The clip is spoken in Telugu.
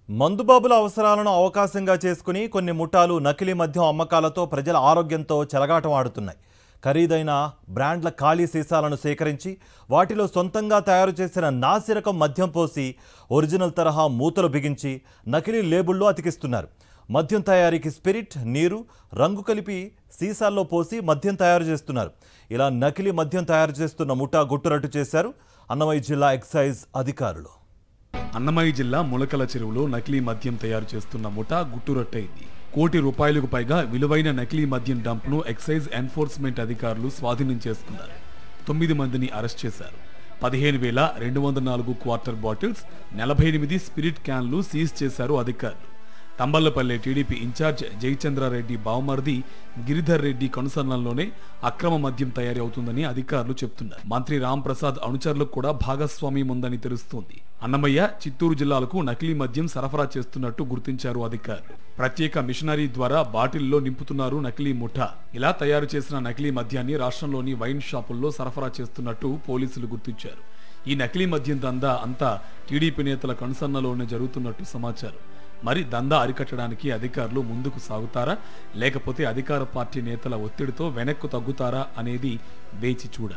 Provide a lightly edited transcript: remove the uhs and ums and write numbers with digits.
మందుబాబుల అవసరాలను అవకాశంగా చేసుకుని కొన్ని ముఠాలు నకిలీ మద్యం అమ్మకాలతో ప్రజల ఆరోగ్యంతో చెలగాటం ఆడుతున్నాయి. ఖరీదైన బ్రాండ్ల ఖాళీ సీసాలను సేకరించి వాటిలో సొంతంగా తయారు చేసిన నాసిరకం మద్యం పోసి ఒరిజినల్ తరహా మూతలు బిగించి నకిలీ లేబుల్లో అతికిస్తున్నారు. మద్యం తయారీకి స్పిరిట్, నీరు, రంగు కలిపి సీసాల్లో పోసి మద్యం తయారు చేస్తున్నారు. ఇలా నకిలీ మద్యం తయారు చేస్తున్న ముఠా గుట్టురట్టు చేశారు అన్నమయ్య జిల్లా ఎక్సైజ్ అధికారులు. అన్నమయ్య జిల్లా ములకల చెరువులో నకిలీ మద్యం తయారు చేస్తున్న ముఠా గుట్టురట్టయింది. ₹1 కోట్లకు పైగా విలువైన నకిలీ మద్యం డంప్ను ఎక్సైజ్ ఎన్ఫోర్స్మెంట్ అధికారులు స్వాధీనం చేసుకున్నారు. 9 మందిని అరెస్ట్ చేశారు. 15,204 క్వార్టర్ బాటిల్స్, 48 స్పిరిట్ క్యాన్లు సీజ్ చేశారు అధికారులు. తంబళ్లపల్లె టీడీపీ ఇన్ఛార్జ్ జయచంద్రారెడ్డి బావమర్ది గిరిధర్ రెడ్డి కనుసన్నల్లోనే అక్రమ మద్యం తయారీ అవుతుందని అధికారులు చెబుతున్నారు. మంత్రి రామ్ ప్రసాద్ అనుచరులకు కూడా భాగస్వామ్యం ఉందని తెలుస్తోంది. అన్నమయ్య, చిత్తూరు జిల్లాలకు నకిలీ మద్యం సరఫరా చేస్తున్నట్టు గుర్తించారు అధికారులు. ప్రత్యేక మిషనరీ ద్వారా బాటిల్లో నింపుతున్నారు నకిలీ ముఠా. ఇలా తయారు చేసిన నకిలీ మద్యాన్ని రాష్ట్రంలోని వైన్ షాపుల్లో సరఫరా చేస్తున్నట్టు పోలీసులు గుర్తించారు. ఈ నకిలీ మద్యం దందా అంతా టీడీపీ నేతల కనుసన్నలోనే జరుగుతున్నట్టు సమాచారం. మరి దందా అరికట్టడానికి అధికారులు ముందుకు సాగుతారా, లేకపోతే అధికార పార్టీ నేతల ఒత్తిడితో వెనక్కు తగ్గుతారా అనేది వేచి చూడాలి.